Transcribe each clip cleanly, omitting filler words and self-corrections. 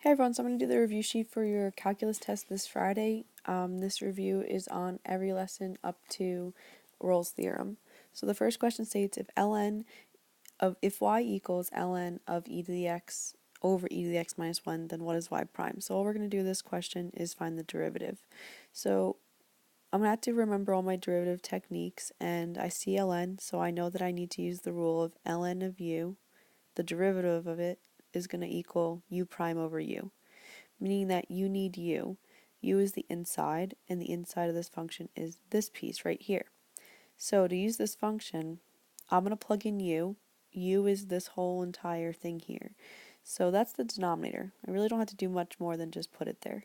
Hey everyone, so I'm going to do the review sheet for your calculus test this Friday. This review is on every lesson up to Rolle's theorem. So the first question states if y equals ln of e to the x over e to the x minus 1, then what is y prime? So all we're going to do with this question is find the derivative. So I'm going to have to remember all my derivative techniques, and I see ln, so I know that I need to use the rule of ln of u. The derivative of it is going to equal u prime over u, meaning that you need u. U is the inside, and the inside of this function is this piece right here. So to use this function, I'm going to plug in u. U is this whole entire thing here. So that's the denominator. I really don't have to do much more than just put it there.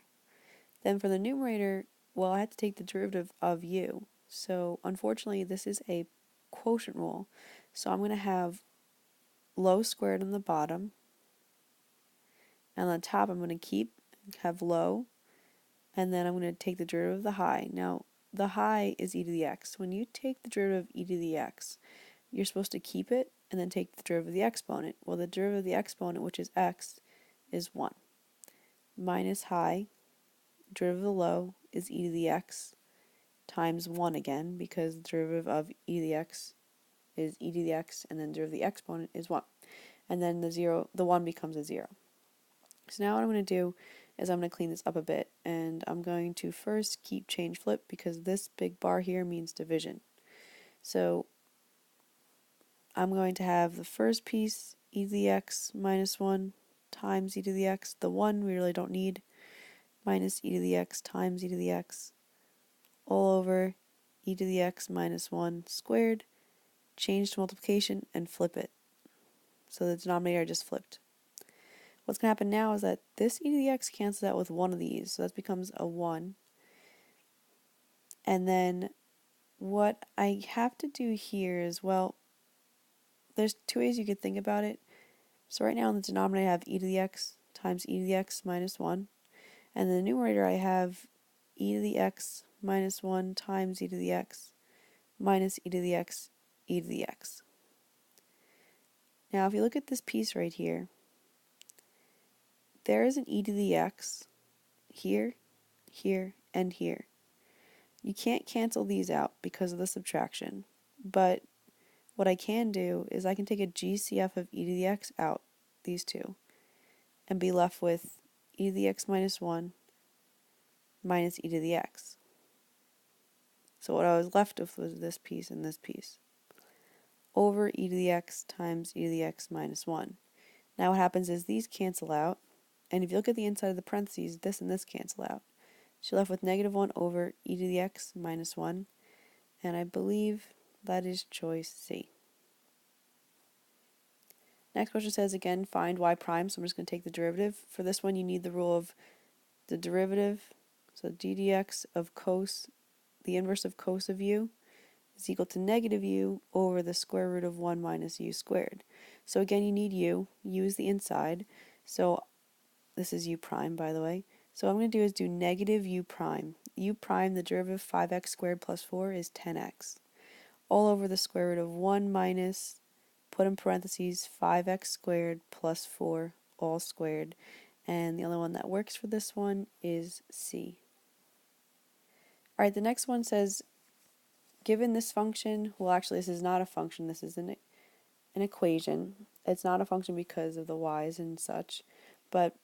Then for the numerator, well, I had to take the derivative of u. So unfortunately, this is a quotient rule. So I'm going to have low squared on the bottom, and on the top I'm going to have low, and then I'm going to take the derivative of the high. Now, the high is e to the x. When you take the derivative of e to the x, you're supposed to keep it and then take the derivative of the exponent. Well, the derivative of the exponent, which is x, is 1. Minus high, derivative of the low, is e to the x times 1 again, because the derivative of e to the x is e to the x, and then the derivative of the exponent is 1. And then the 1 becomes a 0. So now what I'm going to do is I'm going to clean this up a bit, and I'm going to first keep change flip because this big bar here means division. So I'm going to have the first piece e to the x minus 1 times e to the x, the 1 we really don't need, minus e to the x times e to the x, all over e to the x minus 1 squared, change to multiplication, and flip it. So the denominator I just flipped. What's going to happen now is that this e to the x cancels out with one of these, so that becomes a 1. And then what I have to do here is, well, there's two ways you could think about it. So right now in the denominator I have e to the x times e to the x minus 1. And in the numerator I have e to the x minus 1 times e to the x minus e to the x e to the x. Now if you look at this piece right here, there is an e to the x here, here, and here. You can't cancel these out because of the subtraction, but what I can do is I can take a GCF of e to the x out, these two, and be left with e to the x minus 1 minus e to the x. So what I was left with was this piece and this piece, over e to the x times e to the x minus 1. Now what happens is these cancel out, and if you look at the inside of the parentheses, this and this cancel out. So you're left with negative 1 over e to the x minus 1, and I believe that is choice C. Next question says, again, find y prime, so I'm just going to take the derivative. For this one, you need the rule of the derivative, so d dx of cos, the inverse of cos of u, is equal to negative u over the square root of 1 minus u squared. So again, you need u. U is the inside, so this is u prime, by the way. So what I'm going to do is do negative u prime. U prime, the derivative of 5x squared plus 4 is 10x. All over the square root of 1 minus, put in parentheses, 5x squared plus 4 all squared. And the only one that works for this one is C. Alright, the next one says, given this function, well actually this is not a function, this is an equation. It's not a function because of the y's and such, but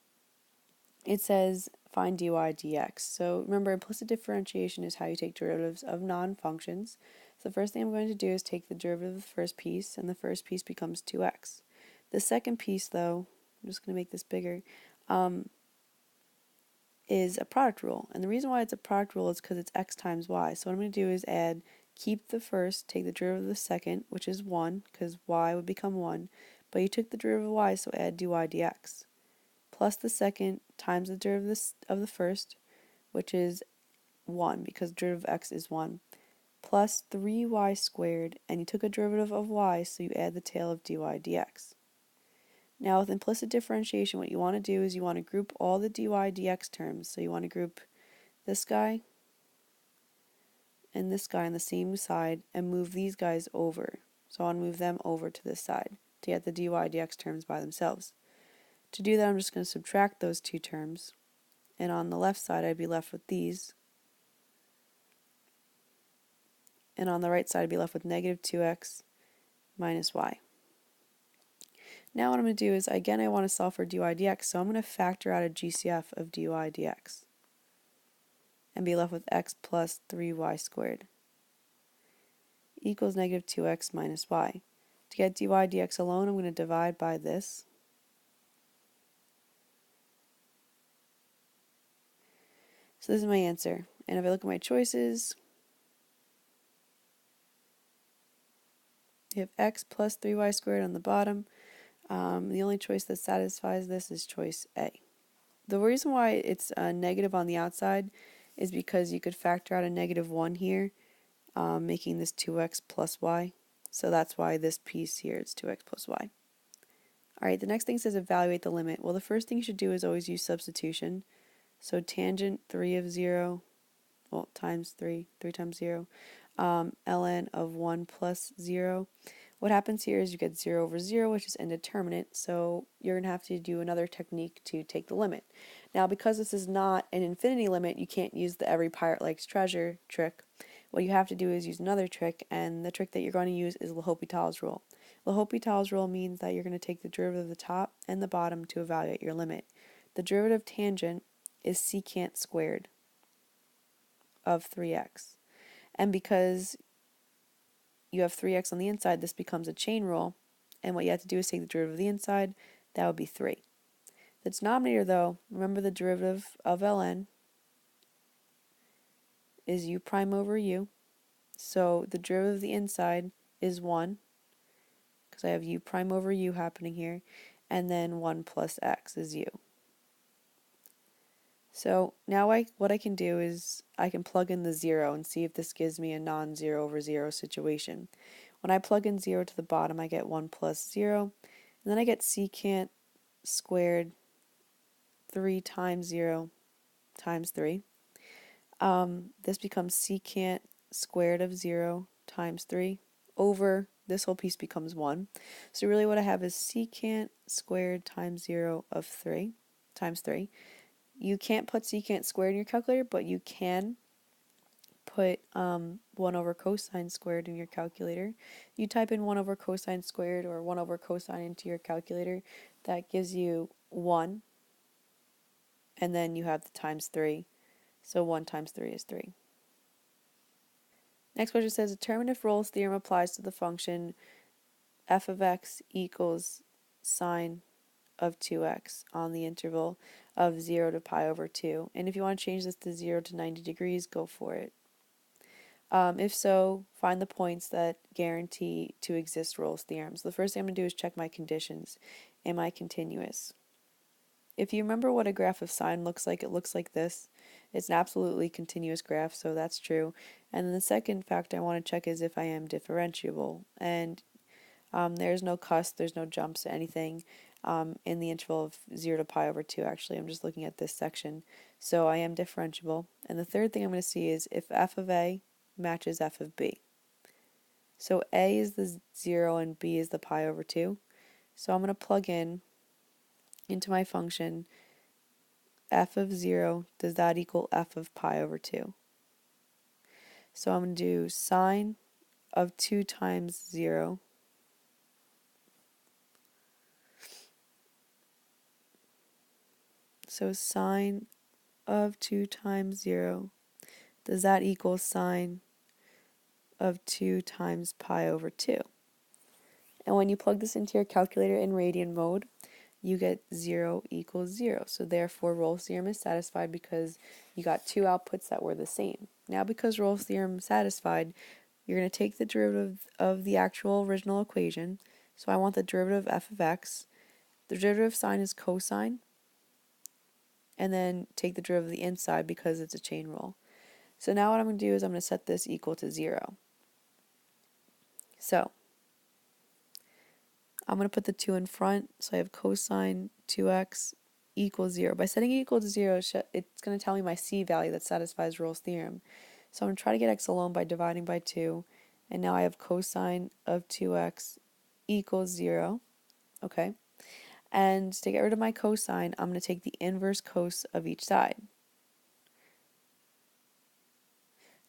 it says find dy dx. So remember, implicit differentiation is how you take derivatives of non-functions. So the first thing I'm going to do is take the derivative of the first piece, and the first piece becomes 2x. The second piece, though, I'm just going to make this bigger, is a product rule. And the reason why it's a product rule is because it's x times y. So what I'm going to do is keep the first, take the derivative of the second, which is 1, because y would become 1, but you took the derivative of y, so add dy dx, plus the second times the derivative of the first, which is 1, because the derivative of x is 1, plus 3y squared, and you took a derivative of y, so you add the tail of dy dx. Now with implicit differentiation, what you want to do is you want to group all the dy dx terms. So you want to group this guy and this guy on the same side and move these guys over. So I want to move them over to this side to get the dy dx terms by themselves. To do that, I'm just going to subtract those two terms. And on the left side, I'd be left with these. And on the right side, I'd be left with negative 2x minus y. Now what I'm going to do is, again, I want to solve for dy dx, so I'm going to factor out a GCF of dy dx and be left with x plus 3y squared equals negative 2x minus y. To get dy dx alone, I'm going to divide by this. So this is my answer. And if I look at my choices, you have x plus 3y squared on the bottom. The only choice that satisfies this is choice A. The reason why it's negative on the outside is because you could factor out a negative 1 here, making this 2x plus y. So that's why this piece here is 2x plus y. Alright, the next thing says evaluate the limit. Well, the first thing you should do is always use substitution. So tangent 3 of 0, well, times 3 times 0, ln of 1 plus 0. What happens here is you get 0 over 0, which is indeterminate, so you're going to have to do another technique to take the limit. Now, because this is not an infinity limit, you can't use the every pirate likes treasure trick. What you have to do is use another trick, and the trick that you're going to use is L'Hopital's rule. L'Hopital's rule means that you're going to take the derivative of the top and the bottom to evaluate your limit. The derivative of tangent is secant squared of 3x. And because you have 3x on the inside, this becomes a chain rule, and what you have to do is take the derivative of the inside. That would be 3. The denominator, though, remember the derivative of ln is u prime over u, so the derivative of the inside is 1, because I have u prime over u happening here, and then 1 plus x is u. So now what I can do is I can plug in the 0 and see if this gives me a non-0 over 0 situation. When I plug in 0 to the bottom, I get 1 plus 0, and then I get secant squared 3 times 0 times 3. This becomes secant squared of 0 times 3 over, this whole piece becomes 1. So really what I have is secant squared times 0 of 3 times 3. You can't put secant squared in your calculator, but you can put 1 over cosine squared in your calculator. You type in 1 over cosine squared or 1 over cosine into your calculator. That gives you 1, and then you have the times 3. So 1 times 3 is 3. Next question says, determine if Rolle's theorem applies to the function f of x equals sine of 2x on the interval of 0 to pi over 2. And if you want to change this to 0 to 90 degrees, go for it. If so, find the points that guarantee to exist Rolle's theorem. So the first thing I'm going to do is check my conditions. Am I continuous? If you remember what a graph of sine looks like, it looks like this. It's an absolutely continuous graph, so that's true. And then the second factor I want to check is if I am differentiable. And there's no cusp, there's no jumps, anything in the interval of 0 to pi over 2, actually. I'm just looking at this section. So I am differentiable. And the third thing I'm going to see is if f of a matches f of b. So a is the 0 and b is the pi over 2. So I'm going to plug in into my function f of 0, does that equal f of pi over 2? So I'm going to do sine of 2 times 0 So sine of 2 times 0, does that equal sine of 2 times pi over 2? And when you plug this into your calculator in radian mode, you get 0 equals 0. So therefore Rolle's theorem is satisfied because you got two outputs that were the same. Now because Rolle's theorem is satisfied, you're going to take the derivative of the actual original equation. So I want the derivative of f of x. The derivative of sine is cosine. And then take the derivative of the inside because it's a chain rule. So now what I'm going to do is I'm going to set this equal to 0. So I'm going to put the 2 in front, so I have cosine 2x equals 0. By setting it equal to 0, it's going to tell me my c value that satisfies Rolle's theorem. So I'm going to try to get x alone by dividing by 2, and now I have cosine of 2x equals 0, okay? And to get rid of my cosine, I'm going to take the inverse cos of each side.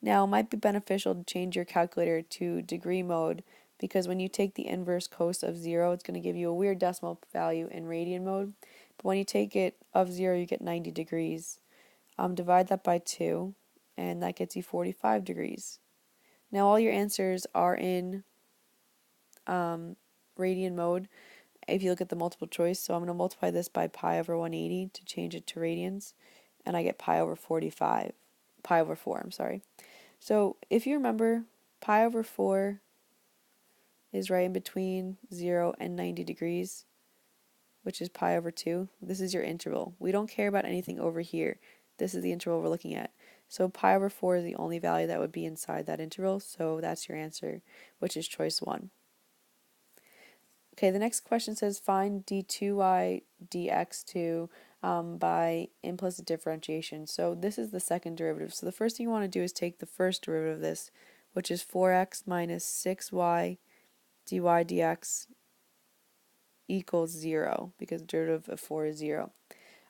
Now, it might be beneficial to change your calculator to degree mode because when you take the inverse cos of 0, it's going to give you a weird decimal value in radian mode. But when you take it of 0, you get 90 degrees. Divide that by 2, and that gets you 45 degrees. Now, all your answers are in radian mode if you look at the multiple choice. So I'm going to multiply this by pi over 180 to change it to radians, and I get pi over 4, I'm sorry. So if you remember, pi over 4 is right in between 0 and 90 degrees, which is pi over 2. This is your interval. We don't care about anything over here. This is the interval we're looking at. So pi over 4 is the only value that would be inside that interval, so that's your answer, which is choice 1. Okay, the next question says find d2y dx2 by implicit differentiation. So this is the second derivative. So the first thing you want to do is take the first derivative of this, which is 4x minus 6y dy dx equals 0, because the derivative of 4 is 0.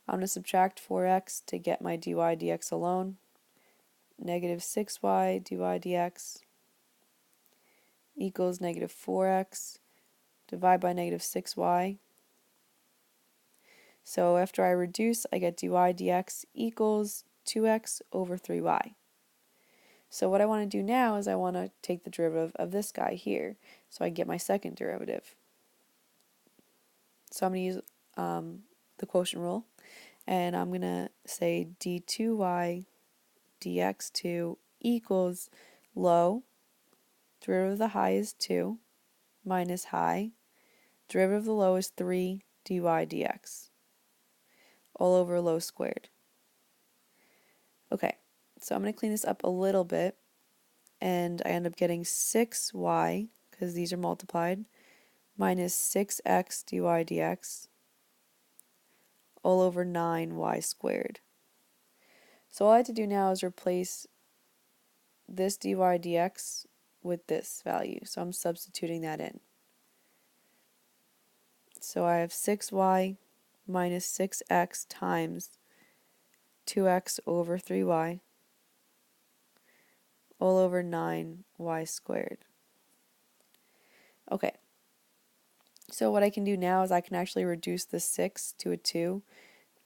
I'm going to subtract 4x to get my dy dx alone. Negative 6y dy dx equals negative 4x. Divide by negative 6y. So after I reduce, I get dy dx equals 2x over 3y. So what I want to do now is I want to take the derivative of this guy here. So I get my second derivative. So I'm going to use the quotient rule. And I'm going to say d2y dx2 equals low. Derivative of the high is 2 minus high. Derivative of the low is 3 dy dx. All over low squared. Okay, so I'm going to clean this up a little bit, and I end up getting 6y, because these are multiplied, minus 6x dy dx, all over 9y squared. So all I have to do now is replace this dy dx with this value, so I'm substituting that in. So I have 6y minus 6x times 2x over 3y all over 9y squared. Okay, so what I can do now is I can actually reduce the 6 to a 2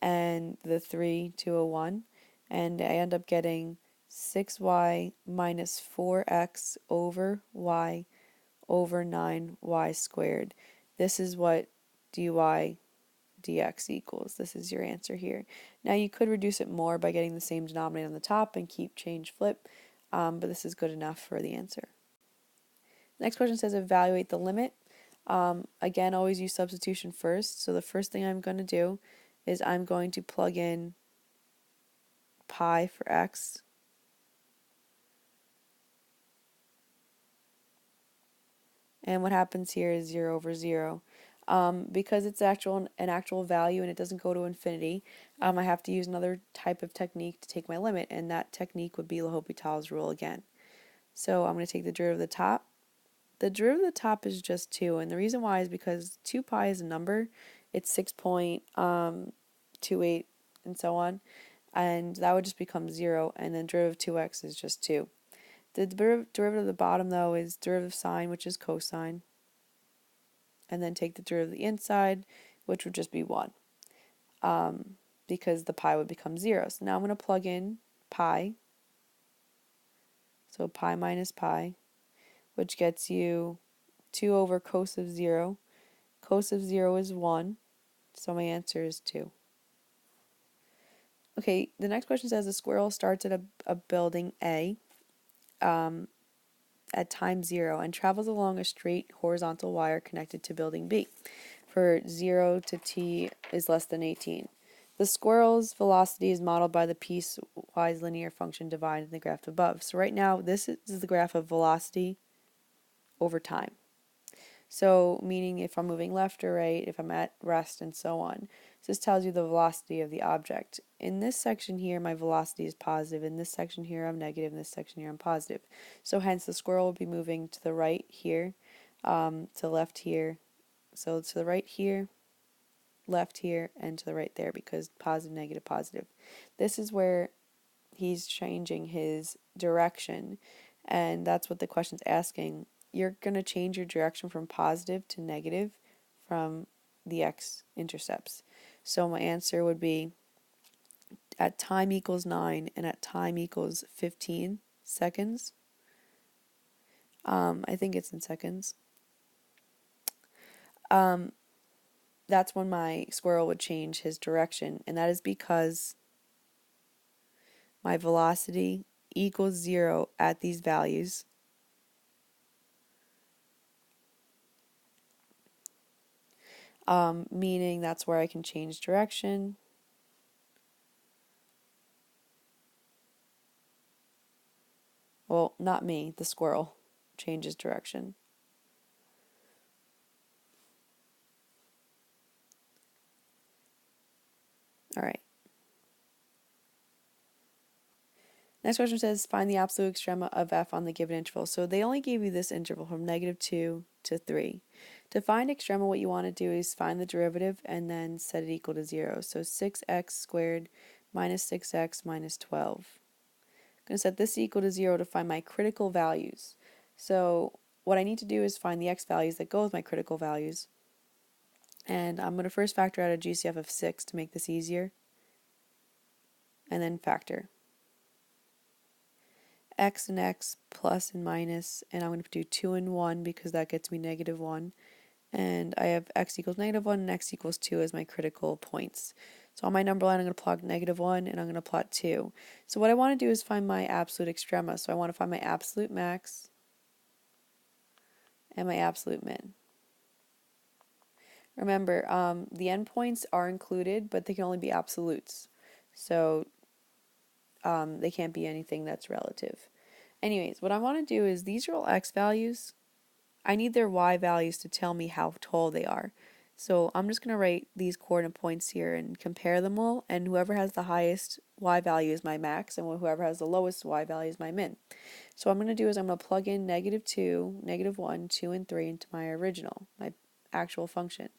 and the 3 to a 1, and I end up getting 6y minus 4x over y over 9y squared. This is what dy dx equals. This is your answer here. Now you could reduce it more by getting the same denominator on the top and keep change flip, but this is good enough for the answer. Next question says evaluate the limit. Again, always use substitution first. So the first thing I'm going to do is I'm going to plug in pi for x. And what happens here is 0 over 0. Because it's an actual value and it doesn't go to infinity, I have to use another type of technique to take my limit, and that technique would be Hopi rule again. So I'm going to take the derivative of the top. The derivative of the top is just 2, and the reason why is because 2 pi is a number. It's 6.28 and so on, and that would just become 0, and then derivative of 2x is just 2. The derivative of the bottom, though, is derivative of sine, which is cosine, and then take the derivative of the inside, which would just be 1, because the pi would become 0. So now I'm going to plug in pi, so pi minus pi, which gets you 2 over cos of 0. Cos of 0 is 1, so my answer is 2. Okay, the next question says a squirrel starts at a building A at time 0 and travels along a straight horizontal wire connected to building B for 0 to t is less than 18. The squirrel's velocity is modeled by the piecewise linear function divided in the graph above. So right now, this is the graph of velocity over time. So meaning if I'm moving left or right, if I'm at rest, and so on. So this tells you the velocity of the object. In this section here, my velocity is positive. In this section here, I'm negative. In this section here, I'm positive. So hence, the squirrel will be moving to the right here, to the left here. So to the right here, left here and to the right there because positive, negative, positive. This is where he's changing his direction, and that's what the question's asking. You're going to change your direction from positive to negative from the x-intercepts. So my answer would be at time equals 9 and at time equals 15 seconds. I think it's in seconds. That's when my squirrel would change his direction, and that is because my velocity equals 0 at these values. Meaning that's where I can change direction. Well, not me, the squirrel changes direction. All right. Next question says, find the absolute extrema of f on the given interval. So they only gave you this interval from -2 to 3. To find extrema, what you want to do is find the derivative and then set it equal to 0. So 6x squared minus 6x minus 12. I'm going to set this equal to 0 to find my critical values. So what I need to do is find the x values that go with my critical values. And I'm going to first factor out a GCF of 6 to make this easier. And then factor. X and x, plus and minus, and I'm going to do 2 and 1 because that gets me -1. And I have x equals -1 and x equals 2 as my critical points. So on my number line, I'm going to plot -1 and I'm going to plot 2. So what I want to do is find my absolute extrema. So I want to find my absolute max and my absolute min. Remember, the endpoints are included, but they can only be absolutes. So they can't be anything that's relative. Anyways, what I want to do is these are all x values. I need their y values to tell me how tall they are. So I'm just going to write these coordinate points here and compare them all, and whoever has the highest y value is my max, and whoever has the lowest y value is my min. So what I'm going to do is I'm going to plug in -2, -1, 2, and 3 into my original, my actual function.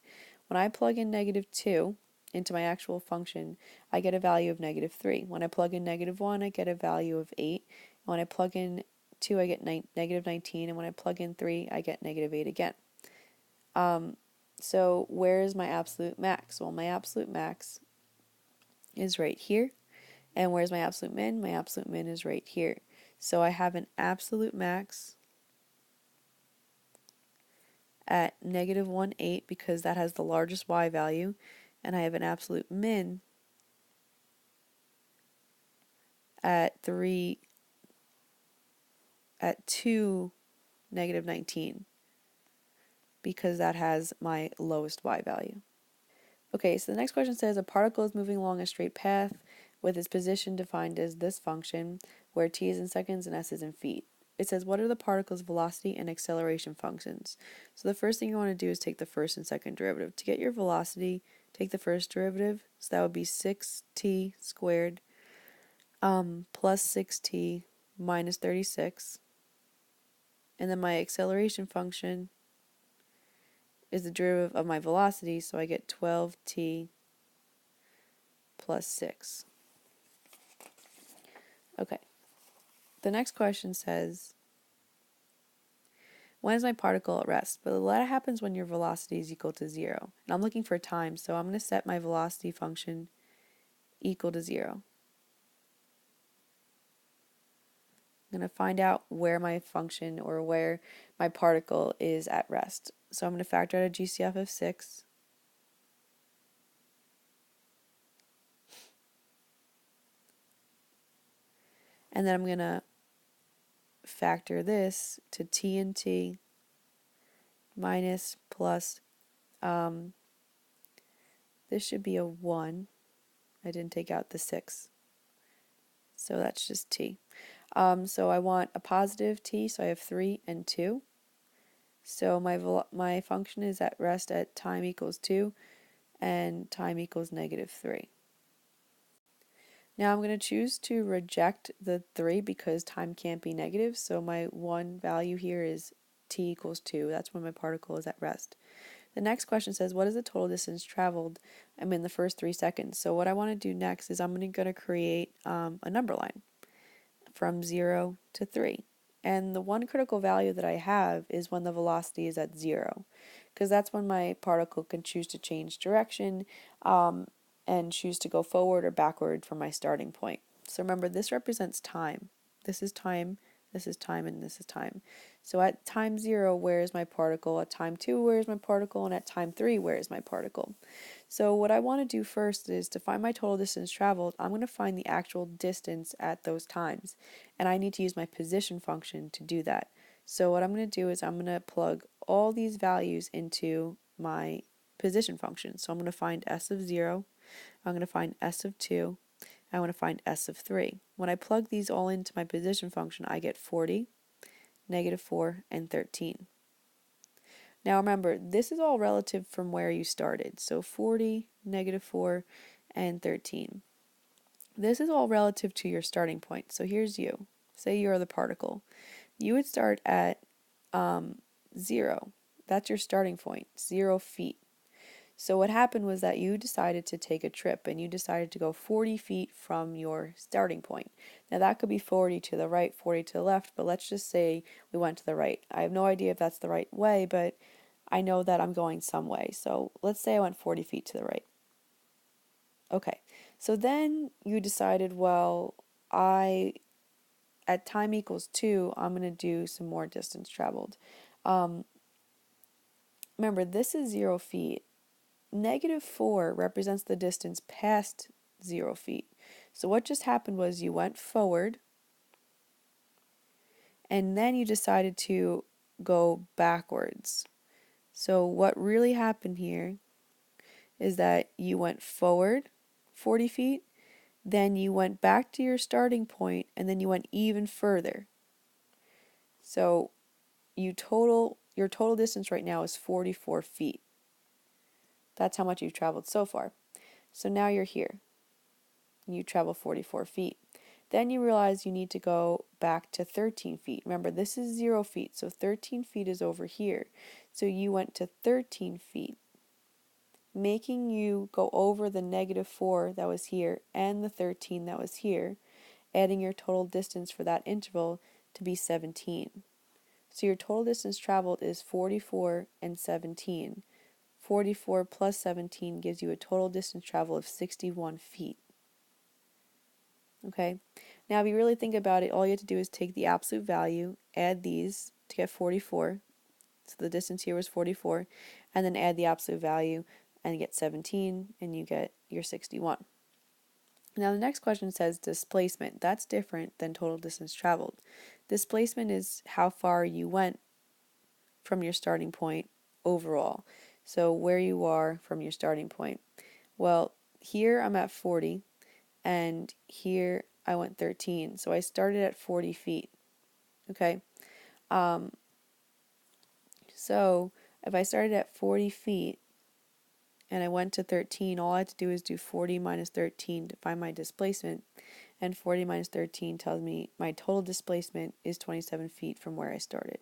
When I plug in -2 into my actual function, I get a value of -3. When I plug in -1, I get a value of 8. When I plug in 2, I get -19, and when I plug in 3, I get -8 again. So where is my absolute max? Well, my absolute max is right here. And where's my absolute min? My absolute min is right here. So I have an absolute max at -1,8 because that has the largest y value, and I have an absolute min at 2, -19 because that has my lowest y value. Okay, so the next question says a particle is moving along a straight path with its position defined as this function where t is in seconds and s is in feet. It says what are the particle's velocity and acceleration functions? So the first thing you want to do is take the first and second derivative. To get your velocity, take the first derivative, so that would be 6t squared plus 6t minus 36. And then my acceleration function is the derivative of my velocity, so I get 12t plus 6. Okay. The next question says, when is my particle at rest? But that happens when your velocity is equal to 0. And I'm looking for time, so I'm going to set my velocity function equal to 0. I'm going to find out where my function or where my particle is at rest. So I'm going to factor out a GCF of 6. And then I'm going to factor this to t and t minus plus, this should be a 1. I didn't take out the 6. So that's just t. So I want a positive t, so I have 3 and 2. So my function is at rest at time equals 2 and time equals -3. Now I'm going to choose to reject the 3 because time can't be negative, so my one value here is t equals 2. That's when my particle is at rest. The next question says, what is the total distance traveled? I'm in the first 3 seconds. So what I want to do next is I'm going to create a number line from 0 to 3. And the one critical value that I have is when the velocity is at 0, because that's when my particle can choose to change direction and choose to go forward or backward from my starting point. So remember, this represents time. This is time, this is time, and this is time. So at time 0, where is my particle? At time 2, where is my particle? And at time 3, where is my particle? So what I want to do first is to find my total distance traveled. I'm going to find the actual distance at those times. And I need to use my position function to do that. So what I'm going to do is I'm going to plug all these values into my position function. So I'm going to find s of 0, I'm going to find s of 2, I want to find s of 3. When I plug these all into my position function, I get 40, -4, and 13. Now remember, this is all relative from where you started. So 40, -4, and 13. This is all relative to your starting point. So here's you. Say you're the particle. You would start at 0. That's your starting point, 0 feet. So what happened was that you decided to take a trip and you decided to go 40 feet from your starting point. Now that could be 40 to the right, 40 to the left, but let's just say we went to the right. I have no idea if that's the right way, but I know that I'm going some way. So let's say I went 40 feet to the right. Okay, so then you decided, well, at time equals 2, I'm going to do some more distance traveled. Remember, this is 0 feet. -4 represents the distance past 0 feet. So what just happened was you went forward and then you decided to go backwards. So what really happened here is that you went forward 40 feet, then you went back to your starting point, and then you went even further. So your total distance right now is 44 feet. That's how much you've traveled so far. So now you're here. You travel 44 feet. Then you realize you need to go back to 13 feet. Remember, this is 0 feet, so 13 feet is over here. So you went to 13 feet, making you go over the -4 that was here and the 13 that was here, adding your total distance for that interval to be 17. So your total distance traveled is 44 and 17. 44 plus 17 gives you a total distance travel of 61 feet. Okay, now if you really think about it, all you have to do is take the absolute value, add these to get 44. So the distance here was 44, and then add the absolute value and you get 17, and you get your 61. Now the next question says displacement. That's different than total distance traveled. Displacement is how far you went from your starting point overall. So where you are from your starting point. Well, here I'm at 40, and here I went 13. So I started at 40 feet. Okay. So if I started at 40 feet and I went to 13, all I have to do is do 40 minus 13 to find my displacement. And 40 minus 13 tells me my total displacement is 27 feet from where I started.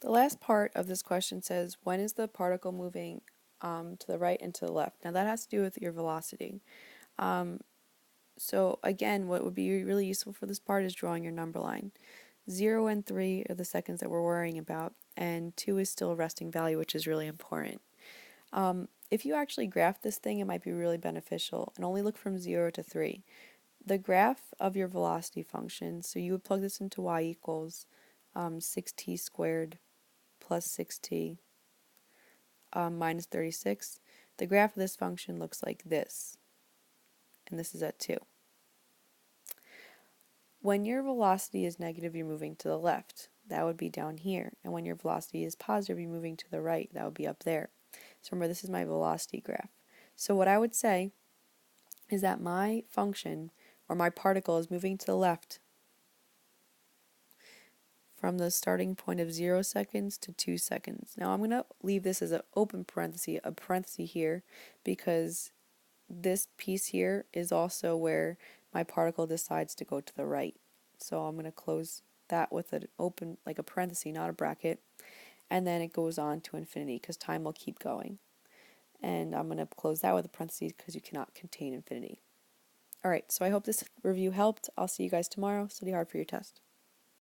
The last part of this question says, when is the particle moving to the right and to the left? Now that has to do with your velocity. So again, what would be really useful for this part is drawing your number line. 0 and 3 are the seconds that we're worrying about, and 2 is still a resting value, which is really important. If you actually graph this thing, it might be really beneficial, and only look from 0 to 3. The graph of your velocity function, so you would plug this into y equals 6t squared plus 6t minus 36. The graph of this function looks like this, and this is at 2. When your velocity is negative, you're moving to the left. That would be down here. And when your velocity is positive, you're moving to the right. That would be up there. So remember, this is my velocity graph. So what I would say is that my function, or my particle, is moving to the left from the starting point of 0 seconds to 2 seconds. Now I'm going to leave this as an open parenthesis, a parenthesis here, because this piece here is also where my particle decides to go to the right. So I'm going to close that with an open, like a parenthesis, not a bracket. and then it goes on to infinity because time will keep going. And I'm going to close that with a parentheses because you cannot contain infinity. All right, so I hope this review helped. I'll see you guys tomorrow. Study hard for your test.